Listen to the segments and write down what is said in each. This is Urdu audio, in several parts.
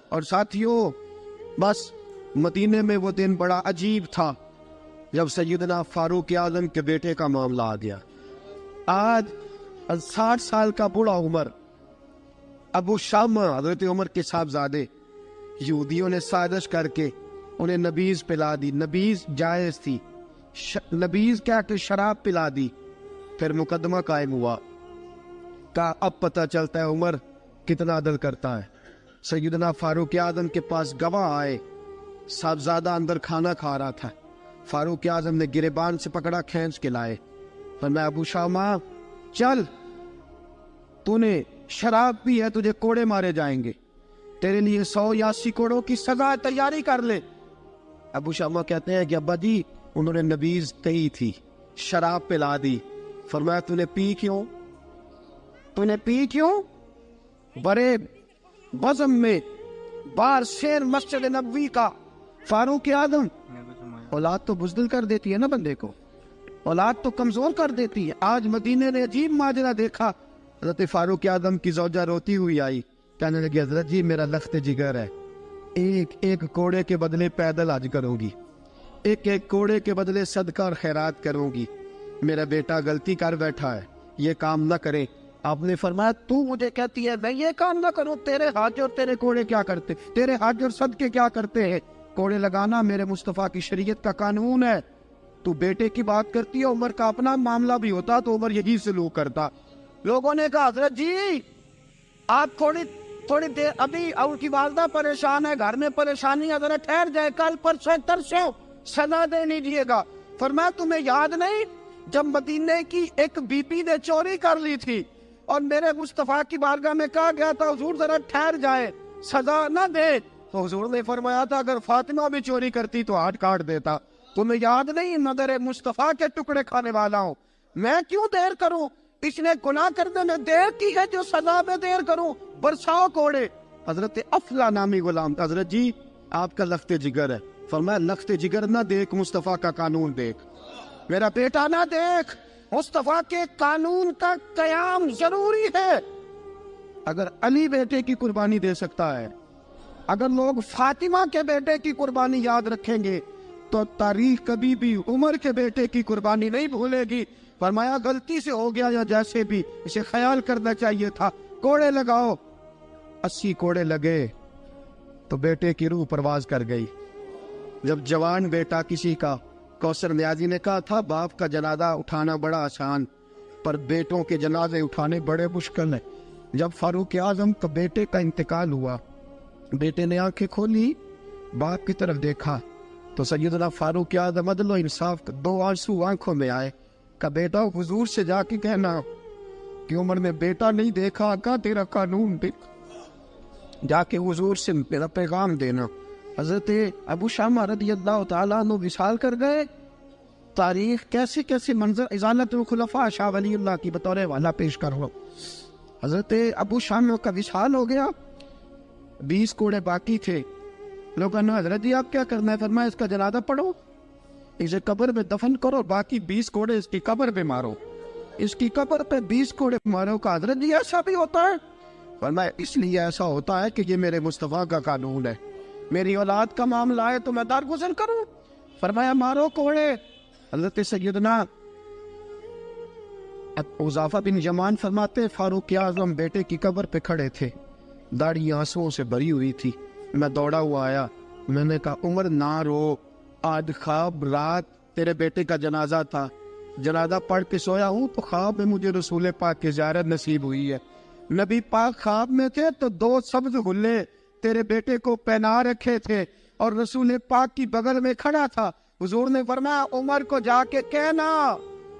اور ساتھیوں، بس مدینے میں وہ دن بڑا عجیب تھا جب سیدنا فاروق اعظم کے بیٹے کا معاملہ آ گیا۔ آج 60 سال کا بوڑھا عمر، ابو شامہ حضرت عمر کے صاحبزادے، یہودیوں نے سازش کر کے انہیں نبیذ پلا دی۔ نبیذ جائز تھی، نبیذ کیا کہ شراب پلا دی۔ پھر مقدمہ قائم ہوا، کہا اب پتہ چلتا ہے عمر کتنا عدل کرتا ہے۔ سیدنا فاروق اعظم کے پاس گواہ آئے، صاحبزادہ اندر کھانا کھا رہا تھا، فاروق اعظم نے گریبان سے پکڑا، کھینچ کے لائے، فرمایا ابو شامہ چل، تو نے شراب پی ہے، تجھے کوڑے مارے جائیں گے، تیرے لیے 100 یا 80 کوڑوں کی سزا تیاری کر لے۔ ابو شامہ کہتے ہیں کہ ابا جی انہوں نے نبیذ کہی تھی، شراب پلا دی۔ فرمایا تو نے پی کیوں؟ تو نے پی کیوں؟ بڑے بزم میں بار شیر مسجد نبوی کا فاروق اعظم، اولاد تو بزدل کر دیتی ہے نا بندے کو، اولاد تو کمزور کر دیتی ہے۔ آج مدینے نے عجیب ماجرا دیکھا، حضرت فاروق اعظم کی زوجہ روتی ہوئی آئی، کہنے لگی حضرت جی میرا لخت جگر ہے، ایک کوڑے کے بدلے پیدل حج کروں گی، ایک کوڑے کے بدلے صدقہ اور خیرات کروں گی، میرا بیٹا غلطی کر بیٹھا ہے، یہ کام نہ کرے۔ آپ نے فرمایا تو مجھے کہتی ہے میں یہ کام نہ کروں؟ تیرے حج اور تیرے کوڑے کیا کرتے، تیرے حج اور صدقے کیا کرتے ہیں؟ کوڑے لگانا میرے مصطفیٰ کی شریعت کا قانون ہے۔ تو بیٹے کی بات کرتی ہے، عمر کا اپنا معاملہ بھی ہوتا تو عمر یہی سلوک کرتا۔ لوگوں نے کہا حضرت جی آپ تھوڑی دیر، ابھی ان کی والدہ پریشان ہے، گھر میں پریشانی ہے، ذرا ٹھہر جائے، کل پرسوں ترسوں سزا دے لیجیے گا۔ فرمایا تمہیں یاد نہیں جب مدینے کی ایک بی بی نے چوری کر لی تھی اور میرے مصطفیٰ کی بارگاہ میں کہا گیا تھا حضور ذرا ٹھہر جائے، سزا نہ دے، تو حضور نے فرمایا تھا اگر فاطمہ بھی چوری کرتی تو ہاتھ کاٹ دیتا۔ تمہیں یاد نہیں نظر مصطفیٰ کے ٹکڑے کھانے والا ہوں، میں کیوں دیر کروں؟ اس نے گناہ کرنے میں دیر کی ہے جو سزا میں دیر کروں، برساؤ کوڑے۔ حضرت افلا نامی غلام، حضرت جی آپ کا لخت جگر ہے۔ فرمایا لخت جگر نہ دیکھ، مصطفیٰ کا قانون دیکھ، میرا بیٹا نہ دیکھ، مصطفیٰ کے قانون کا قیام ضروری ہے۔ اگر علی بیٹے کی قربانی دے سکتا ہے، اگر لوگ فاطمہ کے بیٹے کی قربانی یاد رکھیں گے تو تاریخ کبھی بھی عمر کے بیٹے کی قربانی نہیں بھولے گی۔ فرمایا غلطی سے ہو گیا یا جیسے بھی، اسے خیال کرنا چاہیے تھا، کوڑے لگاؤ۔ 80 کوڑے لگے تو بیٹے کی روح پرواز کر گئی۔ جب جوان بیٹا کسی کا، کوثر نیازی نے کہا تھا باپ کا جنازہ اٹھانا بڑا آسان، پر بیٹوں کے جنازے اٹھانے بڑے مشکل ہیں۔ جب فاروق اعظم کا بیٹے کا انتقال ہوا، بیٹے نے آنکھیں کھولی، باپ کی طرف دیکھا تو سیدنا فاروق اعظم عدل و انصاف کا 2 آنسو آنکھوں میں آئے، کہ بیٹا حضور سے جا کے کہنا کہ عمر نے بیٹا نہیں دیکھا، آقا تیرا قانون دیکھ، جا کے حضور سے میرا پیغام دینا۔ حضرت ابو شامہ رضی اللہ تعالیٰ عنہ وصال کر گئے۔ تاریخ کیسے کیسے منظر ازالت الخلفاء شاہ ولی اللہ کی بطور والا پیش کر رہا ہوں۔ حضرت ابو شامہ کا وصال ہو گیا، 20 کوڑے باقی تھے۔ لوگوں نے حضرت جی آپ کیا کرنا ہے؟ فرمایا اس کا جنازہ پڑھو، اسے قبر میں دفن کرو، باقی 20 کوڑے اس کی قبر پہ مارو، اس کی قبر پہ 20 کوڑے مارو۔ کا حضرت جی ایسا بھی ہوتا ہے؟ فرمایا اس لیے ایسا ہوتا ہے کہ یہ میرے مصطفیٰ کا قانون ہے، میری اولاد کا معاملہ ہے تو میں درگزر کروں۔ فرمایا مارو کوڑے۔ حضرت سیدنا حذیفہ بن یمان فرماتے فاروق اعظم بیٹے کی قبر پہ کھڑے تھے، داڑھی آنسوؤں سے بھری ہوئی تھی۔ میں دوڑا ہوا آیا، میں نے کہا عمر نہ رو، آج خواب رات تیرے بیٹے کا جنازہ تھا، جنازہ پڑھ کے سویا ہوں تو خواب میں مجھے رسول پاک کی زیارت نصیب ہوئی ہے۔ نبی پاک خواب میں تھے تو 2 سبز غلے تیرے بیٹے کو پہنا رکھے تھے اور رسول پاک کی بغل میں کھڑا تھا۔ حضور نے فرمایا عمر کو جا کے کہنا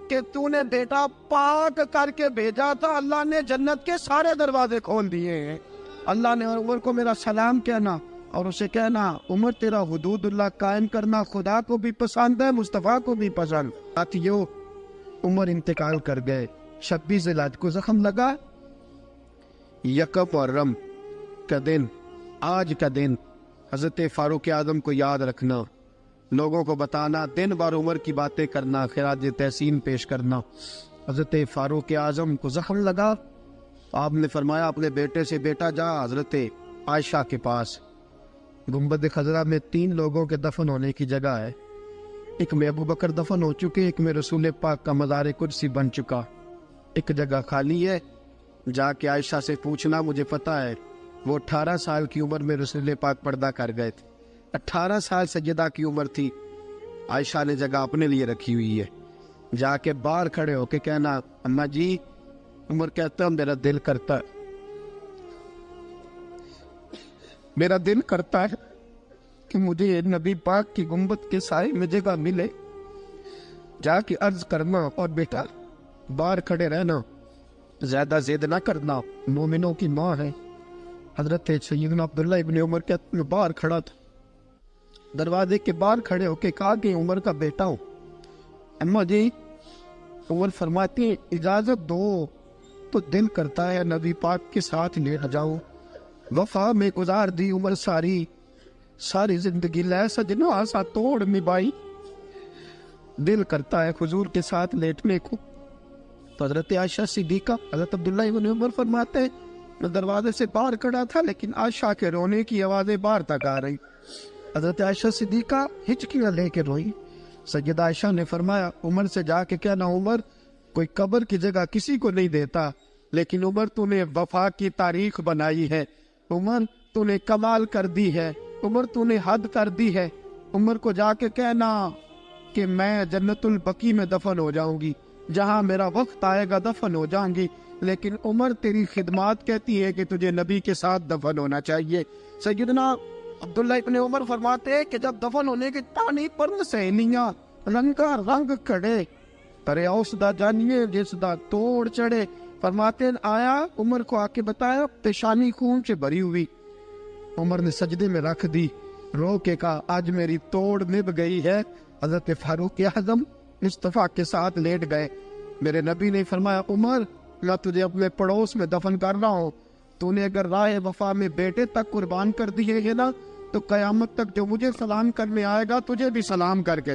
کہ تو نے بیٹا پاک کر کے بھیجا تھا، اللہ نے جنت کے سارے دروازے کھول دیے ہیں۔ اللہ نے عمر کو میرا سلام کہنا اور اسے کہنا عمر تیرا حدود اللہ قائم کرنا خدا کو بھی پسند ہے، مصطفیٰ کو بھی پسند۔ ساتھیو عمر انتقال کر گئے، 26 ذی الحجہ کو زخم لگا، یکم محرم کا دن، آج کا دن حضرت فاروق اعظم کو یاد رکھنا، لوگوں کو بتانا، دن بار عمر کی باتیں کرنا، خراج تحسین پیش کرنا۔ حضرت فاروق اعظم کو زخم لگا، آپ نے فرمایا اپنے بیٹے سے بیٹا جا حضرت عائشہ کے پاس گنبد خضرا میں 3 لوگوں کے دفن ہونے کی جگہ ہے. ایک میں ابو بکر دفن ہو چکے, ایک میں رسول پاک کا مزار قدسی بن چکا, ایک جگہ خالی ہے. جا کے عائشہ سے پوچھنا, مجھے پتہ ہے وہ 18 سال کی عمر میں رسول پاک پردہ کر گئے تھے. 18 سال سیدہ کی عمر تھی. عائشہ نے جگہ اپنے لیے رکھی ہوئی ہے. جا کے باہر کھڑے ہو کے کہنا, اماں جی. عمر کہتا ہے میرا دل کرتا ہے, میرا دل کرتا ہے کہ مجھے نبی پاک کی گنبد کے سائے میں جگہ ملے. جا کے عرض کرنا, اور بیٹا باہر کھڑے رہنا, زیادہ زید نہ کرنا, مومنوں کی ماں ہے. حضرت سیدنا عبداللہ ابن عمر کے باہر کھڑا تھا, دروازے کے باہر کھڑے ہو کے کہا کہ عمر کا بیٹا ہوں. اماں جی. عمر فرماتی ہیں اجازت دو تو دل کرتا ہے نبی پاک کے ساتھ لیٹ جاؤں. وفا میں گزار دی عمر ساری زندگی لے سجنا آسا توڑ نبھائی, دل کرتا ہے حضور کے ساتھ لیٹنے کو. تو حضرت عائشہ صدیقہ, حضرت عبداللہ ابن عمر فرماتے ہیں میں دروازے سے باہر کھڑا تھا لیکن عائشہ کے رونے کی آوازیں باہر تک آ رہی. حضرت عائشہ صدیقہ ہچکیاں لے کے روئی. سیدہ عائشہ نے فرمایا عمر سے جا کے کہنا, عمر کوئی قبر کی جگہ کسی کو نہیں دیتا, لیکن عمر تو نے وفا کی تاریخ بنائی ہے, عمر تو نے کمال کر دی ہے, عمر تو نے حد کر دی ہے. عمر کو جا کے کہنا کہ میں جنت البقیع میں دفن ہو جاؤں گی, جہاں میرا وقت آئے گا دفن ہو جاؤں گی, لیکن عمر تیری خدمات کہتی ہے کہ تجھے نبی کے ساتھ دفن ہونا چاہیے. سیدنا عبداللہ ابن عمر فرماتے ہیں کہ جب دفن ہونے کے تانی پر سہیلیاں رنگا رنگ کھڑے, پرے اوس دا جانیے جس دا توڑ چڑھے. فرماتے ہیں آیا عمر کو آ کے بتایا, پیشانی خون سے بھری ہوئی. عمر نے سجدے میں رکھ دی, رو کے کہا آج میری توڑ نبھ گئی ہے. حضرت فاروق اعظم مصطفیٰ کے ساتھ لیٹ گئے. میرے نبی نے فرمایا عمر میں تجھے اپنے پڑوس میں دفن کر رہا ہوں, تو نے اگر راہ وفا میں بیٹے تک قربان کر دیے ہے نا, تو قیامت تک جو مجھے سلام کرنے آئے گا تجھے بھی سلام کر کے